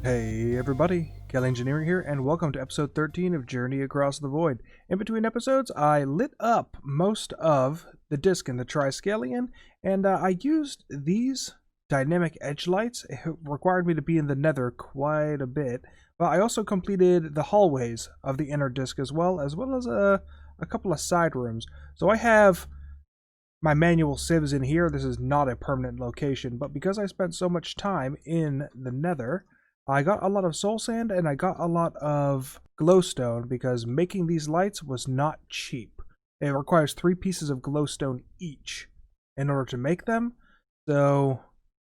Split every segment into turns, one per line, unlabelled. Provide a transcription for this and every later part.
Hey everybody, Kel Engineering here, and welcome to episode 13 of Journey Across the Void. In between episodes, I lit up most of the disk in the Triskelion, and I used these dynamic edge lights. It required me to be in the nether quite a bit, but I also completed the hallways of the inner disk as well as a couple of side rooms. So I have my manual sieves in here. This is not a permanent location, but because I spent so much time in the nether, I got a lot of soul sand and I got a lot of glowstone because making these lights was not cheap. It requires 3 pieces of glowstone each in order to make them. So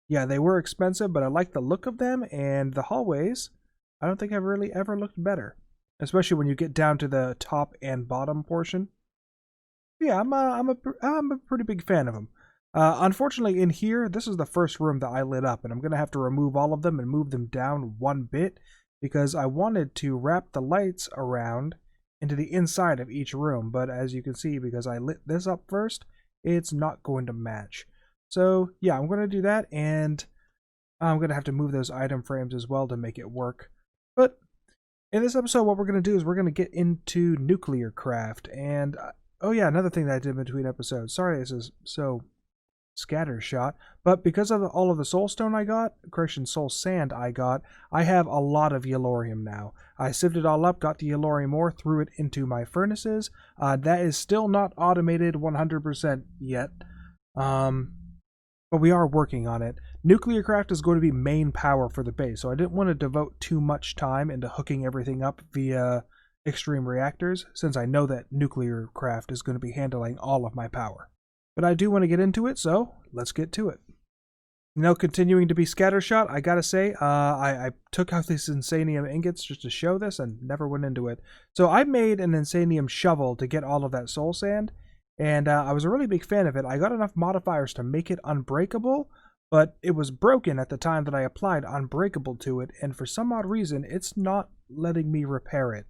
yeah, they were expensive, but I like the look of them, and the hallways, I don't think I've really ever looked better, especially when you get down to the top and bottom portion. Yeah, I'm a pretty big fan of them. Unfortunately, in here, this is the first room that I lit up, and I'm going to have to remove all of them and move them down one bit because I wanted to wrap the lights around into the inside of each room, but as you can see, because I lit this up first, it's not going to match. So yeah, I'm going to do that, and I'm going to have to move those item frames as well to make it work. But in this episode, what we're going to do is we're going to get into nuclear craft, and oh yeah, another thing that I did between episodes. Sorry this is so scattershot, but because of all of the soul sand I got, I have a lot of Uranium now. I sieved it all up, got the Uranium ore, threw it into my furnaces. That is still not automated 100% yet, but we are working on it. Nuclear craft is going to be main power for the base, so I didn't want to devote too much time into hooking everything up via extreme reactors, since I know that nuclear craft is going to be handling all of my power. But I do want to get into it, so let's get to it. Continuing to be scattershot, I gotta say, I took out these insanium ingots just to show this and never went into it. So I made an insanium shovel to get all of that soul sand, and I was a really big fan of it. I got enough modifiers to make it unbreakable, but it was broken at the time that I applied unbreakable to it, and for some odd reason, it's not letting me repair it.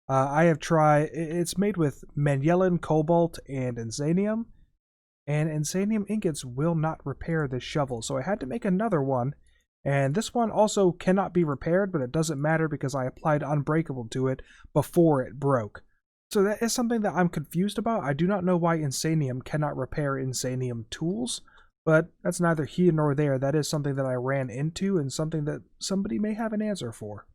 I have tried, it's made with Manyelin, Cobalt, and Insanium, and Insanium ingots will not repair this shovel, so I had to make another one, and this one also cannot be repaired, but it doesn't matter because I applied Unbreakable to it before it broke. So that is something that I'm confused about. I do not know why Insanium cannot repair Insanium tools, but that's neither here nor there. That is something that I ran into and something that somebody may have an answer for.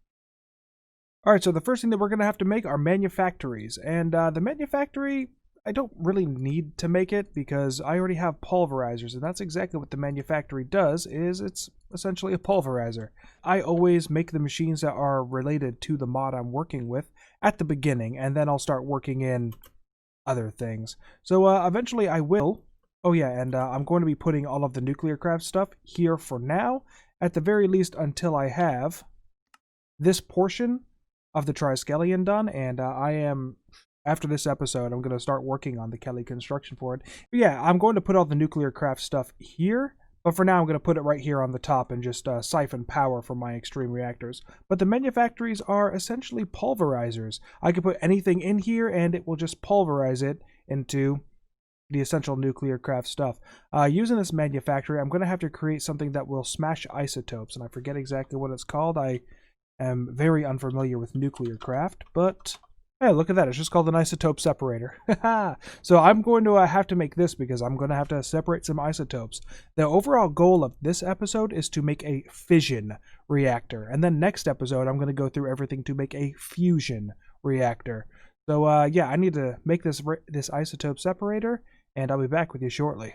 Alright, so the first thing that we're going to have to make are manufactories, and the manufactory, I don't really need to make it because I already have pulverizers, and that's exactly what the manufactory does, is it's essentially a pulverizer. I always make the machines that are related to the mod I'm working with at the beginning, and then I'll start working in other things. So eventually I will. Oh yeah, and I'm going to be putting all of the nuclear craft stuff here for now, at the very least until I have this portion of the Triskelion done, and after this episode, I'm going to start working on the Kelly construction for it. But yeah, I'm going to put all the nuclear craft stuff here, but for now I'm going to put it right here on the top and just siphon power from my extreme reactors. But the manufactories are essentially pulverizers. I can put anything in here and it will just pulverize it into the essential nuclear craft stuff. Using this manufactory, I'm going to have to create something that will smash isotopes, and I forget exactly what it's called. I am very unfamiliar with nuclear craft, but hey, look at that. It's just called an isotope separator. So I'm going to have to make this because I'm going to have to separate some isotopes. The overall goal of this episode is to make a fission reactor. And then next episode, I'm going to go through everything to make a fusion reactor. So yeah, I need to make this isotope separator, and I'll be back with you shortly.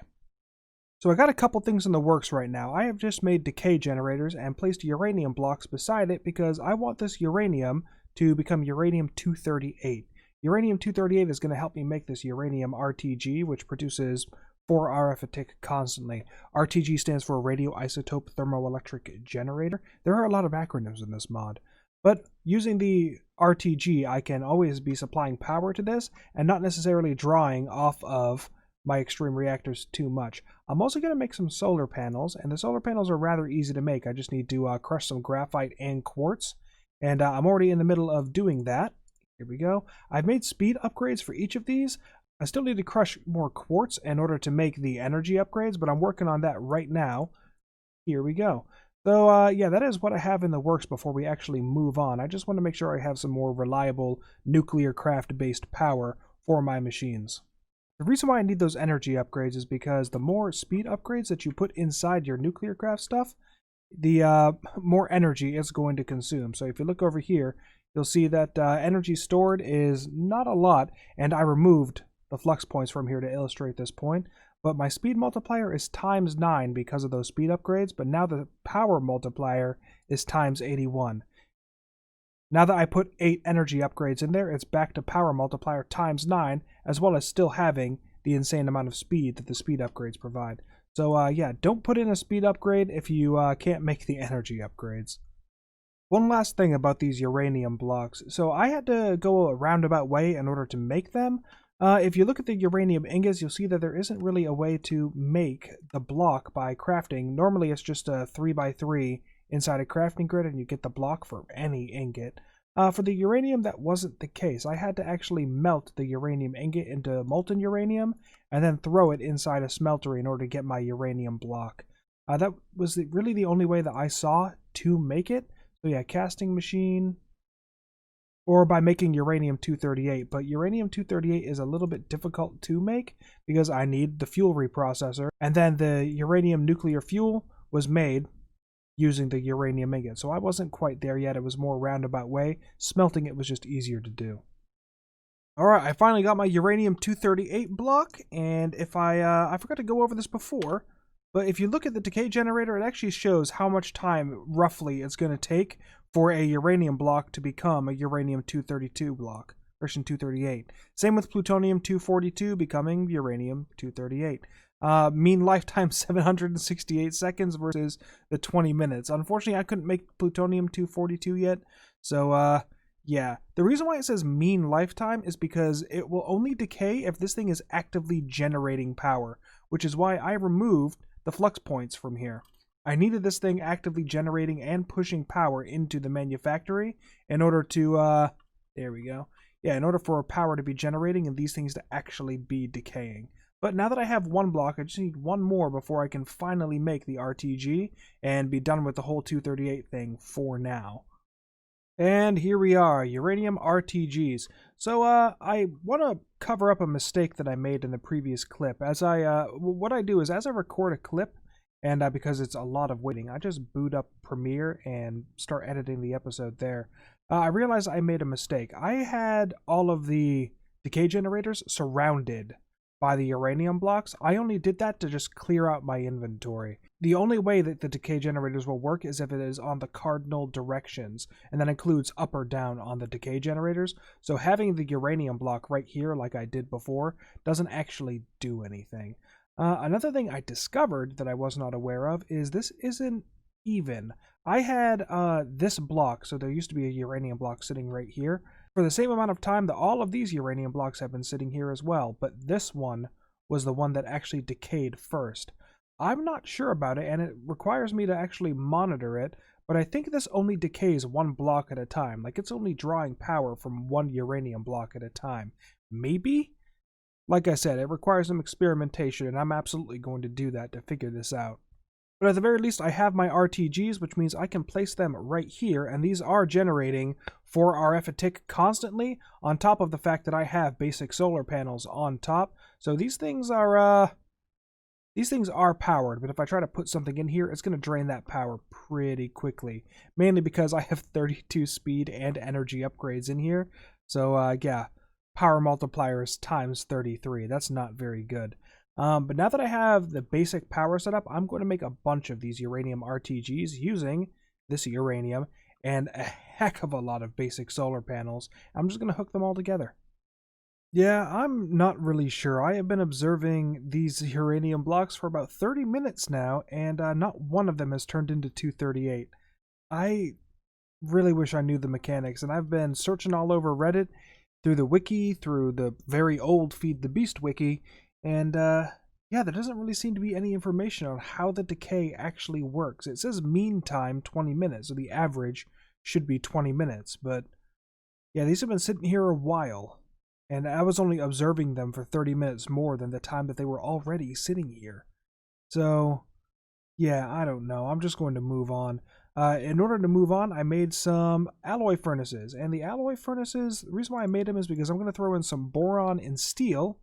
So I got a couple things in the works right now. I have just made decay generators and placed uranium blocks beside it because I want this uranium to become Uranium-238. Uranium-238 is going to help me make this Uranium RTG, which produces 4 RF a tick constantly. RTG stands for Radioisotope Thermoelectric Generator. There are a lot of acronyms in this mod. But using the RTG, I can always be supplying power to this and not necessarily drawing off of my extreme reactors too much. I'm also going to make some solar panels, and the solar panels are rather easy to make. I just need to crush some graphite and quartz, and I'm already in the middle of doing that. Here we go. I've made speed upgrades for each of these. I still need to crush more quartz in order to make the energy upgrades, but I'm working on that right now. Here we go. So yeah, that is what I have in the works before we actually move on. I just want to make sure I have some more reliable nuclear craft-based power for my machines. The reason why I need those energy upgrades is because the more speed upgrades that you put inside your nuclear craft stuff, the more energy it's going to consume. So if you look over here, you'll see that energy stored is not a lot, and I removed the flux points from here to illustrate this point. But my speed multiplier is times 9 because of those speed upgrades, but now the power multiplier is times 81. Now that I put 8 energy upgrades in there, it's back to power multiplier times 9, as well as still having the insane amount of speed that the speed upgrades provide. So yeah, don't put in a speed upgrade if you can't make the energy upgrades. One last thing about these uranium blocks. So I had to go a roundabout way in order to make them. If you look at the uranium ingots, you'll see that there isn't really a way to make the block by crafting. Normally it's just a 3x3 inside a crafting grid and you get the block for any ingot. For the uranium, that wasn't the case. I had to actually melt the uranium ingot into molten uranium and then throw it inside a smelter in order to get my uranium block. That was really the only way that I saw to make it. So yeah, casting machine, or by making uranium-238, but uranium-238 is a little bit difficult to make because I need the fuel reprocessor, and then the uranium nuclear fuel was made using the uranium ingot, so I wasn't quite there yet. It was more roundabout way. Smelting it was just easier to do. Alright, I finally got my uranium-238 block, and if I forgot to go over this before, but if you look at the decay generator, it actually shows how much time roughly it's going to take for a uranium block to become a uranium-232 block, version 238. Same with plutonium-242 becoming uranium-238. Mean lifetime 768 seconds versus the 20 minutes. Unfortunately, I couldn't make plutonium-242 yet, so yeah. The reason why it says mean lifetime is because it will only decay if this thing is actively generating power, which is why I removed the flux points from here. I needed this thing actively generating and pushing power into the manufactory in order to, there we go. Yeah, in order for power to be generating and these things to actually be decaying. But now that I have one block, I just need one more before I can finally make the RTG and be done with the whole 238 thing for now. And here we are, Uranium RTGs. So I want to cover up a mistake that I made in the previous clip. As what I do is as I record a clip, and because it's a lot of waiting, I just boot up Premiere and start editing the episode there. I realized I made a mistake. I had all of the decay generators surrounded by the uranium blocks. I only did that to just clear out my inventory. The only way that the decay generators will work is if it is on the cardinal directions, and that includes up or down on the decay generators. So having the uranium block right here, like I did before, doesn't actually do anything. Another thing I discovered that I was not aware of is this isn't even. I had this block, so there used to be a uranium block sitting right here, for the same amount of time that all of these uranium blocks have been sitting here as well, but this one was the one that actually decayed first. I'm not sure about it, and it requires me to actually monitor it, but I think this only decays one block at a time. Like, it's only drawing power from one uranium block at a time. Maybe? Like I said, it requires some experimentation, and I'm absolutely going to do that to figure this out. But at the very least, I have my RTGs, which means I can place them right here, and these are generating 4 RF a tick constantly, on top of the fact that I have basic solar panels on top. So these things are powered, but if I try to put something in here, it's going to drain that power pretty quickly. Mainly because I have 32 speed and energy upgrades in here. So yeah, power multipliers times 33. That's not very good. But now that I have the basic power setup, I'm going to make a bunch of these uranium RTGs using this uranium and a heck of a lot of basic solar panels. I'm just going to hook them all together. Yeah, I'm not really sure. I have been observing these uranium blocks for about 30 minutes now, and not one of them has turned into 238. I really wish I knew the mechanics, and I've been searching all over Reddit, through the wiki, through the very old Feed the Beast wiki, and yeah, there doesn't really seem to be any information on how the decay actually works. It says mean time 20 minutes, so the average should be 20 minutes, but yeah, these have been sitting here a while, and I was only observing them for 30 minutes more than the time that they were already sitting here. So Yeah, I don't know. I'm just going to move on. In order to move on, I made some alloy furnaces. And the alloy furnaces, the reason why I made them is because I'm going to throw in some boron and steel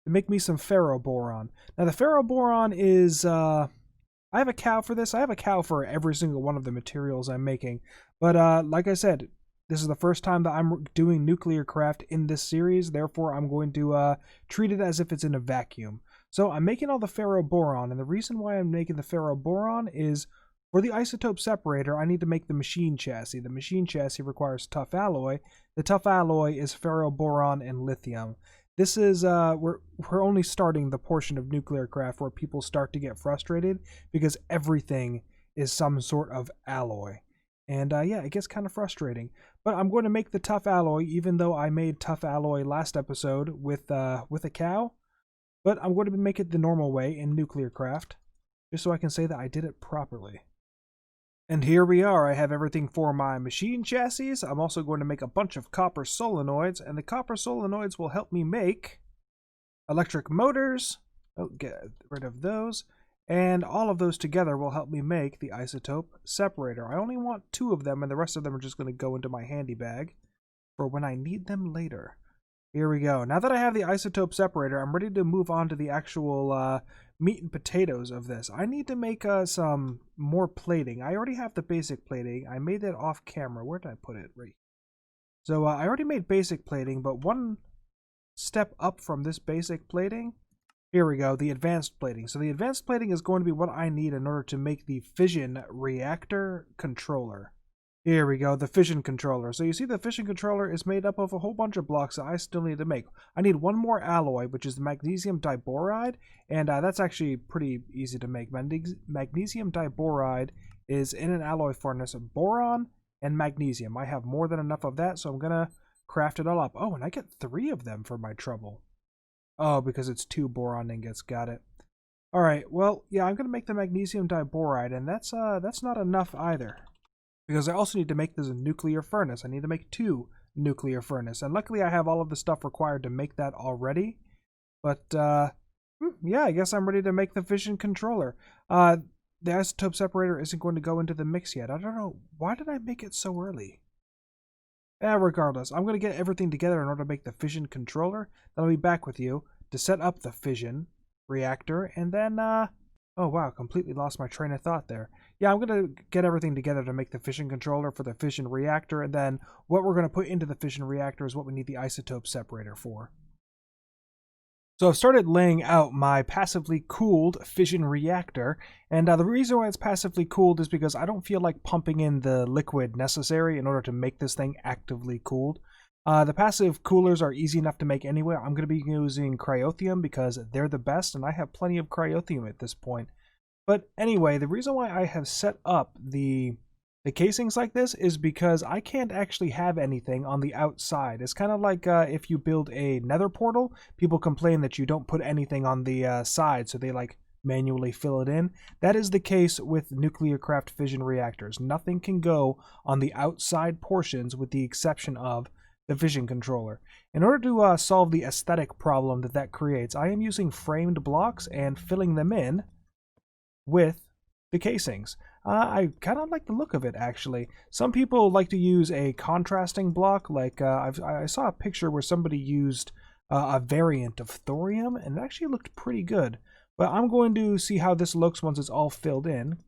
to make me some ferroboron. Now, the ferroboron is... I have a cow for this. I have a cow for every single one of the materials I'm making. But like I said, this is the first time that I'm doing nuclear craft in this series. Therefore, I'm going to treat it as if it's in a vacuum. So I'm making all the ferroboron, and the reason why I'm making the ferroboron is for the isotope separator, I need to make the machine chassis. The machine chassis requires tough alloy. The tough alloy is ferroboron and lithium. This is, we're only starting the portion of nuclear craft where people start to get frustrated because everything is some sort of alloy. And yeah, it gets kind of frustrating. But I'm going to make the tough alloy, even though I made tough alloy last episode with a cow. But I'm going to make it the normal way in nuclear craft, just so I can say that I did it properly. And here we are. I have everything for my machine chassis. I'm also going to make a bunch of copper solenoids, and the copper solenoids will help me make electric motors. Oh, get rid of those. And all of those together will help me make the isotope separator. I only want 2 of them, and the rest of them are just going to go into my handy bag for when I need them later. Here we go. Now that I have the isotope separator, I'm ready to move on to the actual meat and potatoes of this. I need to make some more plating. I already have the basic plating. I made that off camera. Where did I put it? Right. So I already made basic plating, but one step up from this basic plating, here we go, the advanced plating. So the advanced plating is going to be what I need in order to make the fission reactor controller. Here we go, the fission controller. So you see the fission controller is made up of a whole bunch of blocks that I still need to make. I need one more alloy, which is magnesium diboride, and that's actually pretty easy to make. Magnesium diboride is in an alloy furnace of boron and magnesium. I have more than enough of that, so I'm going to craft it all up. Oh, and I get 3 of them for my trouble. Oh, because it's 2 boron ingots. Got it. All right, well, yeah, I'm going to make the magnesium diboride, and that's not enough either. Because I also need to make this a nuclear furnace. I need to make 2 nuclear furnace. And luckily I have all of the stuff required to make that already. But, yeah, I guess I'm ready to make the fission controller. The isotope separator isn't going to go into the mix yet. I don't know. Why did I make it so early? Regardless, I'm going to get everything together in order to make the fission controller. Then I'll be back with you to set up the fission reactor. And then, oh, wow, completely lost my train of thought there. Yeah, I'm going to get everything together to make the fission controller for the fission reactor, and then what we're going to put into the fission reactor is what we need the isotope separator for. So I've started laying out my passively cooled fission reactor, and the reason why it's passively cooled is because I don't feel like pumping in the liquid necessary in order to make this thing actively cooled. The passive coolers are easy enough to make anyway. I'm going to be using Cryothium because they're the best, and I have plenty of Cryothium at this point. But anyway, the reason why I have set up the casings like this is because I can't actually have anything on the outside. It's kind of like if you build a nether portal, people complain that you don't put anything on the side, so they like manually fill it in. That is the case with nuclear craft fission reactors. Nothing can go on the outside portions with the exception of the fission controller. In order to solve the aesthetic problem that creates, I am using framed blocks and filling them in with the casings. I kind of like the look of it, actually. Some people like to use a contrasting block, like I saw a picture where somebody used a variant of thorium, and it actually looked pretty good. But I'm going to see how this looks once it's all filled in,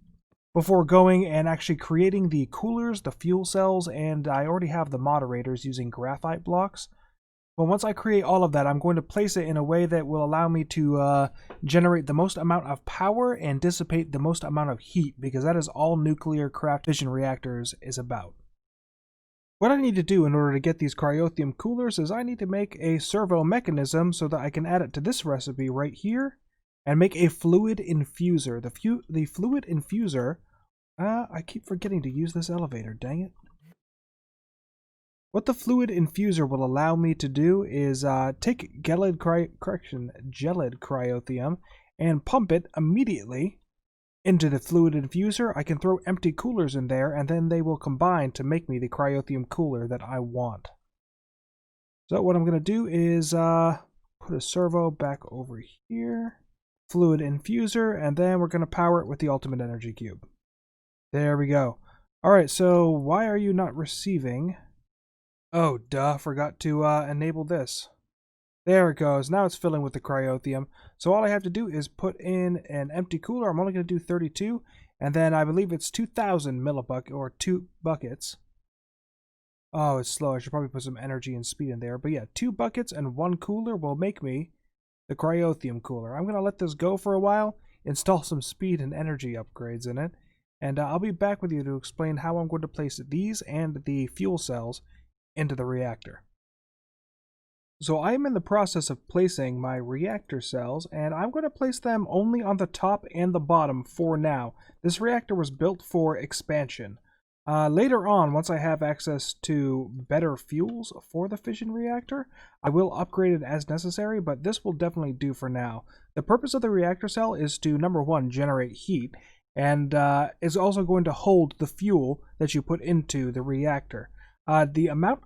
before going and actually creating the coolers, the fuel cells, and I already have the moderators using graphite blocks. But once I create all of that, I'm going to place it in a way that will allow me to generate the most amount of power and dissipate the most amount of heat, because that is all nuclear craft fission reactors is about. What I need to do in order to get these Cryothium coolers is I need to make a servo mechanism so that I can add it to this recipe right here and make a fluid infuser. The fluid infuser, I keep forgetting to use this elevator, dang it. What the fluid infuser will allow me to do is take gelid cryothium and pump it immediately into the fluid infuser. I can throw empty coolers in there, and then they will combine to make me the Cryothium cooler that I want. So what I'm going to do is put a servo back over here. fluid infuser, and then we're going to power it with the ultimate energy cube. There we go. Alright, so why are you not receiving? Oh, duh, forgot to enable this. There it goes. Now it's filling with the cryothium. So all I have to do is put in an empty cooler. I'm only going to do 32, and then I believe it's 2,000 millibuck or 2 buckets. Oh, it's slow. I should probably put some energy and speed in there. But yeah, 2 buckets and 1 cooler will make me the Cryothium Cooler. I'm going to let this go for a while, install some speed and energy upgrades in it, and I'll be back with you to explain how I'm going to place these and the fuel cells into the reactor. So I am in the process of placing my reactor cells, and I'm going to place them only on the top and the bottom for now. This reactor was built for expansion. Later on, once I have access to better fuels for the fission reactor, I will upgrade it as necessary, but this will definitely do for now. The purpose of the reactor cell is to, number one, generate heat, and is also going to hold the fuel that you put into the reactor. The amount,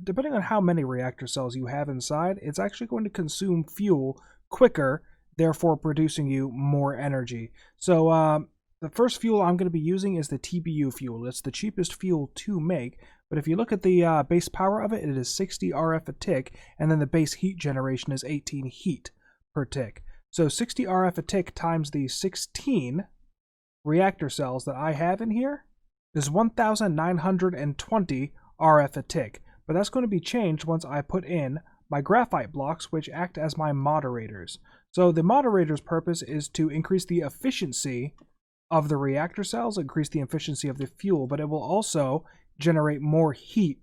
depending on how many reactor cells you have inside, it's actually going to consume fuel quicker, therefore producing you more energy. So, the first fuel I'm going to be using is the TBU fuel. It's the cheapest fuel to make, but if you look at the base power of it, it is 60 RF a tick, and then the base heat generation is 18 heat per tick. So 60 RF a tick times the 16 reactor cells that I have in here is 1,920 RF a tick, but that's going to be changed once I put in my graphite blocks, which act as my moderators. So the moderator's purpose is to increase the efficiency of the reactor cells, increase the efficiency of the fuel, but it will also generate more heat.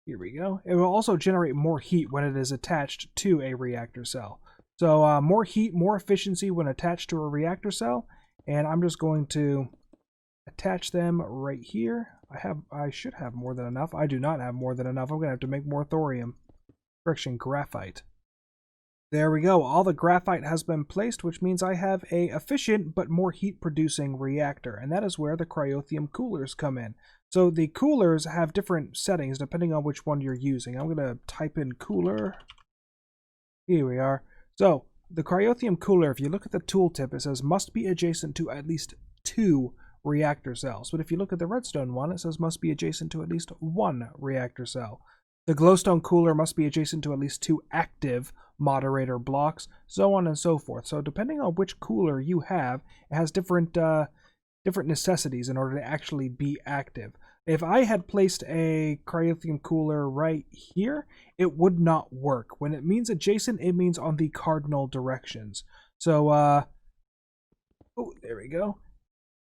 Here we go. It will also generate more heat when it is attached to a reactor cell. So more heat, more efficiency when attached to a reactor cell, and I'm just going to attach them right here. I should have more than enough. I do not have more than enough. I'm going to have to make more thorium. Friction graphite. There we go. All the graphite has been placed, which means I have a efficient but more heat-producing reactor, and that is where the Cryothium Coolers come in. So the coolers have different settings depending on which one you're using. I'm going to type in cooler. Here we are. So the Cryothium Cooler, if you look at the tooltip, it says must be adjacent to at least 2 reactor cells. But if you look at the redstone one, it says must be adjacent to at least 1 reactor cell. The glowstone cooler must be adjacent to at least 2 active moderator blocks, so on and so forth. So depending on which cooler you have, it has different necessities in order to actually be active. If I had placed a Cryothium cooler right here, it would not work. When it means adjacent, it means on the cardinal directions. So, oh, there we go.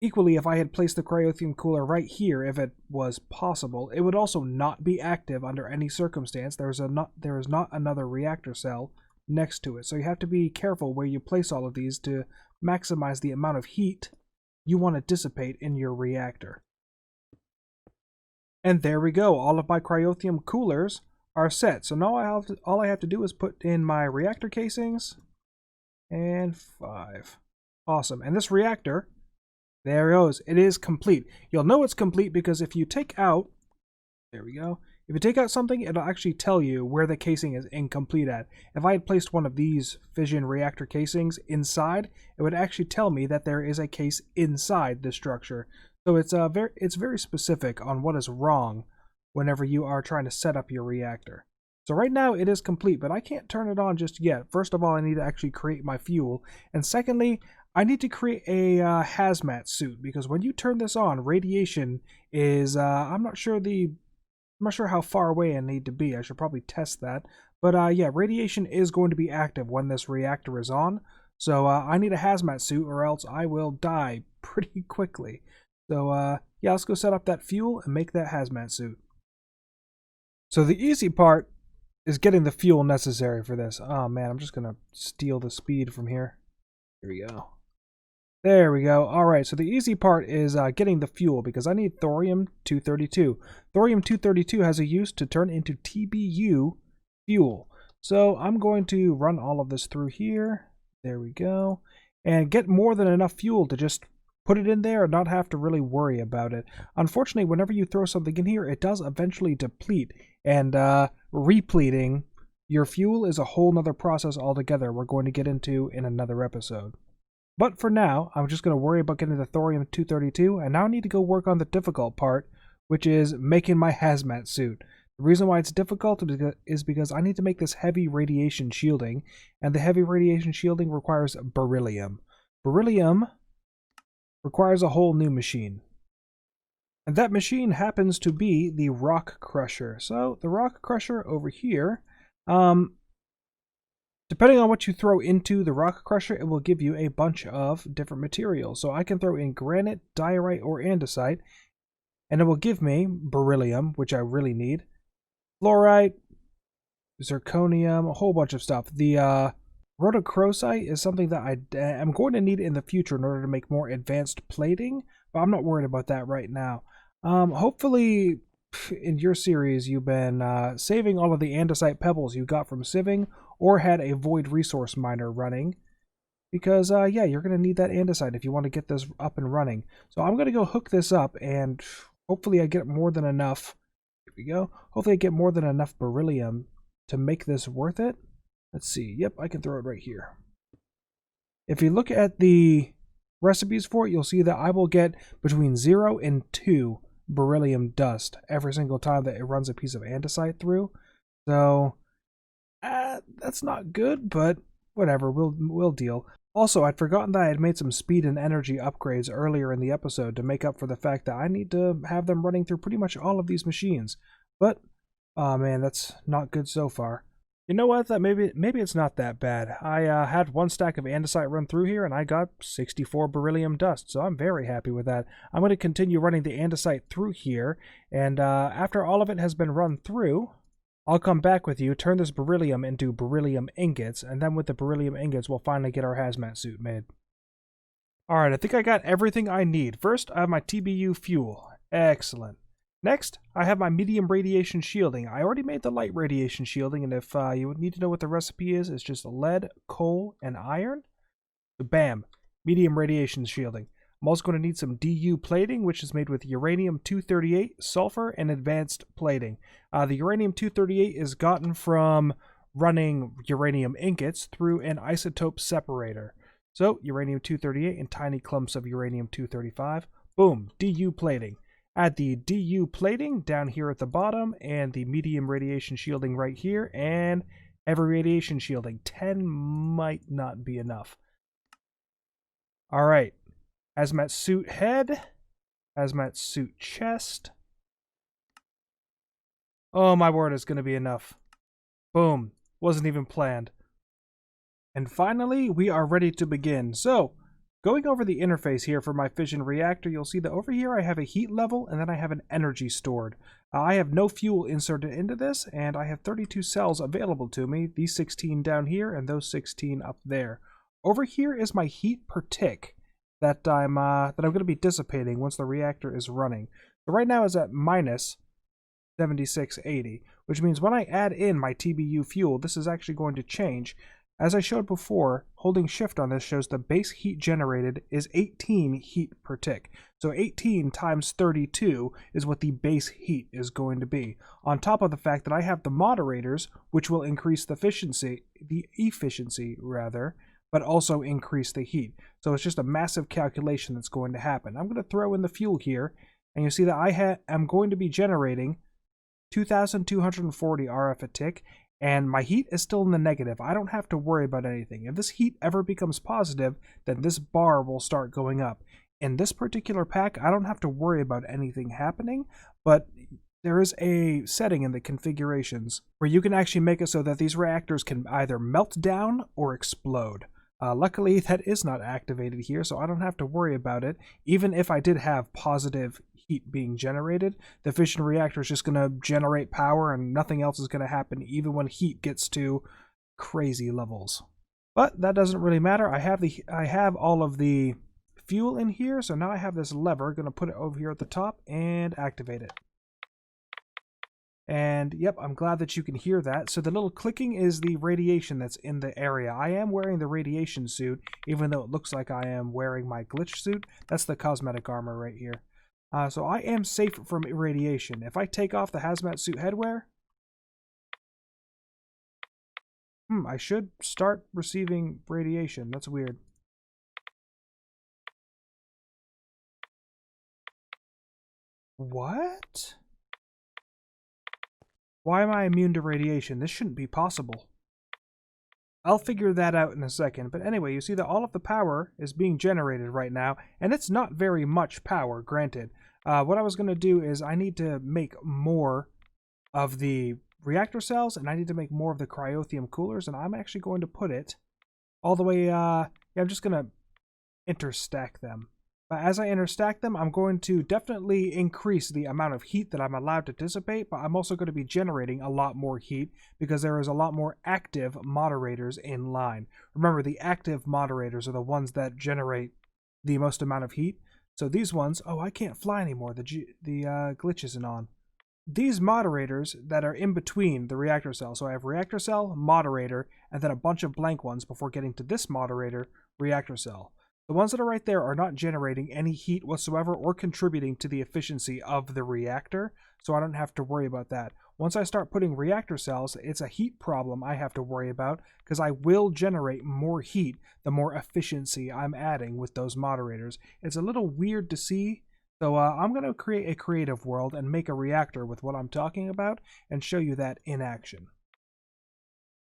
Equally, if I had placed the Cryothium Cooler right here, if it was possible, it would also not be active under any circumstance. There is not another reactor cell next to it. So you have to be careful where you place all of these to maximize the amount of heat you want to dissipate in your reactor. And there we go. All of my Cryothium Coolers are set. So now all I have to do is put in my reactor casings. And 5. Awesome. And this reactor, there it goes. It is complete. You'll know it's complete because if you take out, there we go. If you take out something, it'll actually tell you where the casing is incomplete at. If I had placed one of these fission reactor casings inside, it would actually tell me that there is a case inside the structure. So it's very specific on what is wrong whenever you are trying to set up your reactor. So right now it is complete, but I can't turn it on just yet. First of all, I need to actually create my fuel. And secondly, I need to create a hazmat suit, because when you turn this on, radiation is, I'm not sure how far away I need to be. I should probably test that. But yeah, radiation is going to be active when this reactor is on. So I need a hazmat suit or else I will die pretty quickly. So yeah, let's go set up that fuel and make that hazmat suit. So the easy part is getting the fuel necessary for this. Oh man, I'm just going to steal the speed from here. Here we go. There we go. Alright, so the easy part is getting the fuel, because I need thorium-232. Thorium-232 has a use to turn into TBU fuel. So I'm going to run all of this through here. There we go. And get more than enough fuel to just put it in there and not have to really worry about it. Unfortunately, whenever you throw something in here, it does eventually deplete. And repleting Your fuel is a whole nother process altogether we're going to get into in another episode. But for now, I'm just going to worry about getting the thorium-232, and now I need to go work on the difficult part, which is making my hazmat suit. The reason why it's difficult is because I need to make this heavy radiation shielding, and the heavy radiation shielding requires beryllium. Beryllium requires a whole new machine. And that machine happens to be the rock crusher. So the rock crusher over here, depending on what you throw into the rock crusher, it will give you a bunch of different materials. So I can throw in granite, diorite, or andesite, and it will give me beryllium, which I really need, fluorite, zirconium, a whole bunch of stuff. The rhodochrosite is something that I am going to need in the future in order to make more advanced plating, but I'm not worried about that right now. Hopefully, in your series, you've been saving all of the andesite pebbles you got from sieving, or had a void resource miner running, because yeah, you're going to need that andesite if you want to get this up and running. So I'm going to go hook this up, and hopefully I get more than enough. Here we go. Hopefully I get more than enough beryllium to make this worth it. Let's see. Yep, I can throw it right here. If you look at the recipes for it, you'll see that I will get between 0 and 2 beryllium dust every single time that it runs a piece of andesite through. So that's not good, but whatever, we'll deal. Also, I'd forgotten that I had made some speed and energy upgrades earlier in the episode to make up for the fact that I need to have them running through pretty much all of these machines. But, oh man, that's not good so far. You know what? That maybe it's not that bad. I had one stack of andesite run through here, and I got 64 beryllium dust, so I'm very happy with that. I'm going to continue running the andesite through here, and after all of it has been run through, I'll come back with you, turn this beryllium into beryllium ingots, and then with the beryllium ingots, we'll finally get our hazmat suit made. Alright, I think I got everything I need. First, I have my TBU fuel. Excellent. Next, I have my medium radiation shielding. I already made the light radiation shielding, and if you need to know what the recipe is, it's just lead, coal, and iron. So bam, medium radiation shielding. I'm also going to need some DU plating, which is made with uranium-238, sulfur, and advanced plating. The uranium-238 is gotten from running uranium ingots through an isotope separator. So, uranium-238 and tiny clumps of uranium-235. Boom, DU plating. Add the DU plating down here at the bottom, and the medium radiation shielding right here, and heavy radiation shielding. 10 might not be enough. Alright. Hazmat suit head, hazmat suit chest. Oh my word, it's going to be enough. Boom. Wasn't even planned. And finally, we are ready to begin. So, going over the interface here for my fission reactor, you'll see that over here I have a heat level, and then I have an energy stored. I have no fuel inserted into this, and I have 32 cells available to me, these 16 down here and those 16 up there. Over here is my heat per tick that I'm going to be dissipating once the reactor is running. So right now it's at minus 7680, which means when I add in my TBU fuel, this is actually going to change. As I showed before, holding shift on this shows the base heat generated is 18 heat per tick. So 18 times 32 is what the base heat is going to be. On top of the fact that I have the moderators, which will increase the efficiency, but also increase the heat. So it's just a massive calculation that's going to happen. I'm going to throw in the fuel here, and you see that I am going to be generating 2,240 RF a tick, and my heat is still in the negative. I don't have to worry about anything. If this heat ever becomes positive, then this bar will start going up. In this particular pack, I don't have to worry about anything happening, but there is a setting in the configurations where you can actually make it so that these reactors can either melt down or explode. Luckily, that is not activated here, so I don't have to worry about it. Even if I did have positive heat being generated, the fission reactor is just going to generate power and nothing else is going to happen, even when heat gets to crazy levels. But that doesn't really matter. I have all of the fuel in here, so now I have this lever. Going to put it over here at the top and activate it. And yep, I'm glad that you can hear that. So the little clicking is the radiation that's in the area. I am wearing the radiation suit, even though it looks like I am wearing my glitch suit. That's the cosmetic armor right here. So I am safe from irradiation. If I take off the hazmat suit headwear, I should start receiving radiation. That's weird. What? Why am I immune to radiation? This shouldn't be possible. I'll figure that out in a second. But anyway, you see that all of the power is being generated right now, and it's not very much power, granted. What I was going to do is I need to make more of the reactor cells, and I need to make more of the cryothium coolers, and I'm actually going to put it all the way, yeah, I'm just going to interstack them. As I interstack them, I'm going to definitely increase the amount of heat that I'm allowed to dissipate, but I'm also going to be generating a lot more heat because there is a lot more active moderators in line. Remember, the active moderators are the ones that generate the most amount of heat. So these ones, oh, I can't fly anymore. The glitch isn't on. These moderators that are in between the reactor cell. So I have reactor cell, moderator, and then a bunch of blank ones before getting to this moderator, reactor cell. The ones that are right there are not generating any heat whatsoever or contributing to the efficiency of the reactor, so I don't have to worry about that. Once I start putting reactor cells, it's a heat problem I have to worry about because I will generate more heat the more efficiency I'm adding with those moderators. It's a little weird to see, so I'm going to create a creative world and make a reactor with what I'm talking about and show you that in action.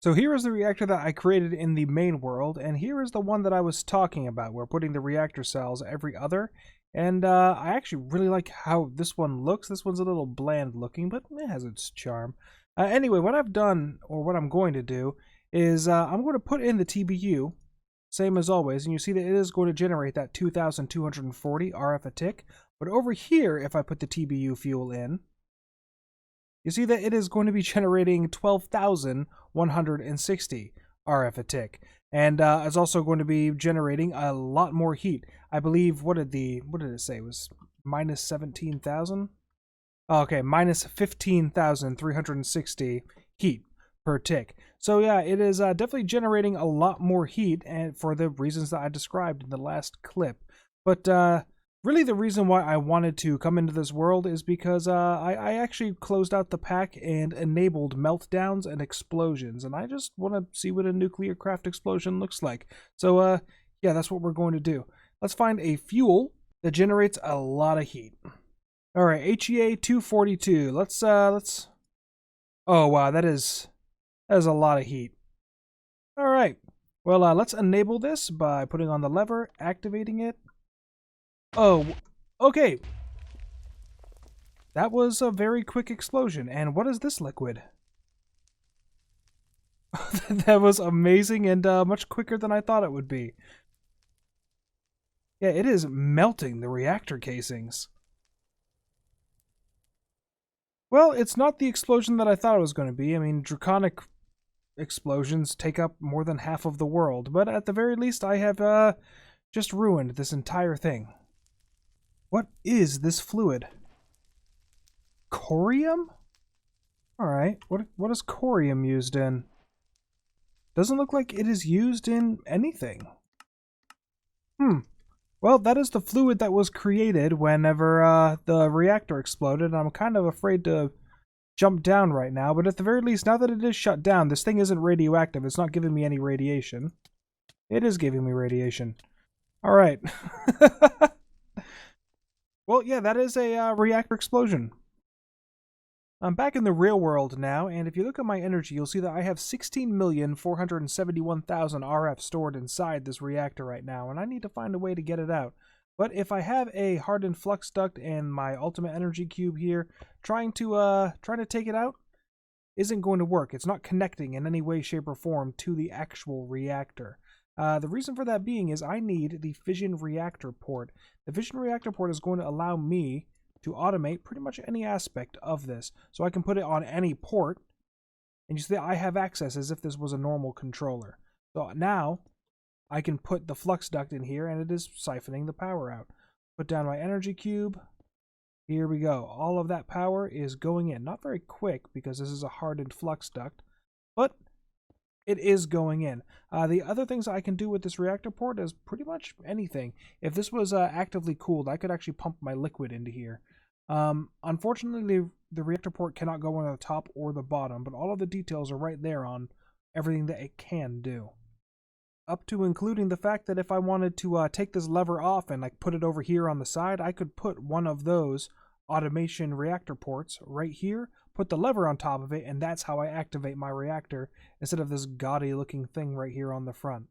So here is the reactor that I created in the main world, and here is the one that I was talking about. We're putting the reactor cells every other, and I actually really like how this one looks. This one's a little bland looking, but it has its charm. Anyway, what I've done, or what I'm going to do, is I'm going to put in the TBU, same as always, and you see that it is going to generate that 2,240 RF a tick. But over here, if I put the TBU fuel in, you see that it is going to be generating 12,160 RF a tick, and it's also going to be generating a lot more heat. I believe what did it say? It was minus 17,000. Oh, okay, minus 15,360 heat per tick. So yeah, it is definitely generating a lot more heat, and for the reasons that I described in the last clip. But really, the reason why I wanted to come into this world is because I actually closed out the pack and enabled meltdowns and explosions, and I just want to see what a nuclear craft explosion looks like. So, yeah, that's what we're going to do. Let's find a fuel that generates a lot of heat. All right, HEA 242. Let's. Oh wow, that is a lot of heat. All right. Well, let's enable this by putting on the lever, activating it. Oh, okay. That was a very quick explosion. And what is this liquid? That was amazing and much quicker than I thought it would be. Yeah, it is melting the reactor casings. Well, it's not the explosion that I thought it was going to be. I mean, draconic explosions take up more than half of the world. But at the very least, I have just ruined this entire thing. What is this fluid? Corium? Alright, what is corium used in? Doesn't look like it is used in anything. Well, that is the fluid that was created whenever the reactor exploded. I'm kind of afraid to jump down right now, but at the very least, now that it is shut down, this thing isn't radioactive. It's not giving me any radiation. It is giving me radiation. Alright. Well, yeah, that is a reactor explosion. I'm back in the real world now, and if you look at my energy, you'll see that I have 16,471,000 RF stored inside this reactor right now, and I need to find a way to get it out. But if I have a hardened flux duct and my ultimate energy cube here, trying to take it out isn't going to work. It's not connecting in any way, shape, or form to the actual reactor. The reason for that being is I need the fission reactor port. The fission reactor port is going to allow me to automate pretty much any aspect of this. So I can put it on any port, and you see I have access as if this was a normal controller. So now I can put the flux duct in here, and it is siphoning the power out. Put down my energy cube. Here we go. All of that power is going in. Not very quick because this is a hardened flux duct, but it is going in. The other things I can do with this reactor port is pretty much anything. If this was actively cooled, I could actually pump my liquid into here. Unfortunately, the reactor port cannot go on the top or the bottom, but all of the details are right there on everything that it can do. Up to including the fact that if I wanted to take this lever off and like put it over here on the side, I could put one of those automation reactor ports right here, put the lever on top of it, and that's how I activate my reactor instead of this gaudy looking thing right here on the front.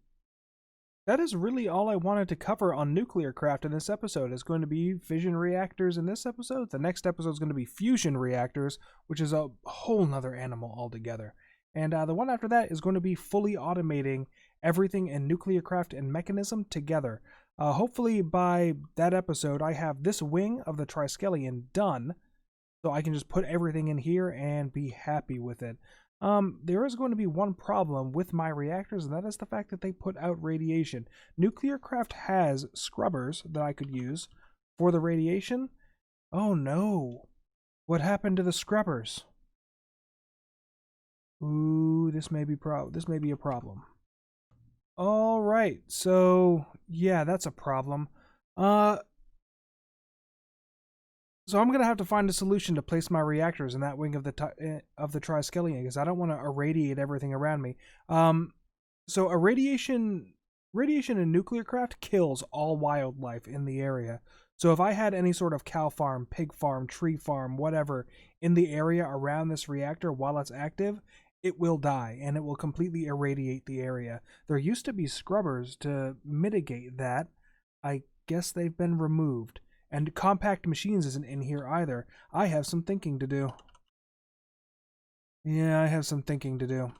That is really all I wanted to cover on nuclear craft in this episode. It's going to be fission reactors in this episode. The next episode is going to be fusion reactors, which is a whole nother animal altogether. And the one after that is going to be fully automating everything in nuclear craft and mechanism together. Hopefully by that episode I have this wing of the Triskelion done, so I can just put everything in here and be happy with it. There is going to be one problem with my reactors, and that is the fact that they put out radiation. Nuclear craft has scrubbers that I could use for the radiation. Oh no! What happened to the scrubbers? Ooh, this may be a problem. All right, so yeah, that's a problem. So I'm gonna have to find a solution to place my reactors in that wing of the Triskelion, because I don't want to irradiate everything around me. So radiation in nuclear craft kills all wildlife in the area. So if I had any sort of cow farm, pig farm, tree farm, whatever in the area around this reactor while it's active, it will die, and it will completely irradiate the area. There used to be scrubbers to mitigate that. I guess they've been removed. And compact machines isn't in here either. I have some thinking to do. Yeah, I have some thinking to do.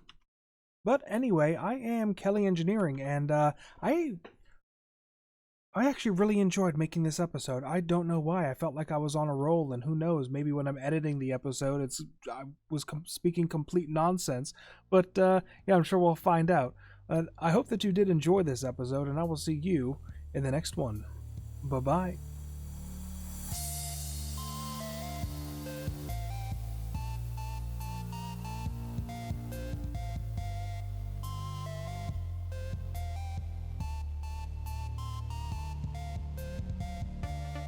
But anyway, I am Kelly Engineering, and I actually really enjoyed making this episode. I don't know why. I felt like I was on a roll, and who knows, maybe when I'm editing the episode, I was speaking complete nonsense. But yeah, I'm sure we'll find out. I hope that you did enjoy this episode, and I will see you in the next one. Bye-bye.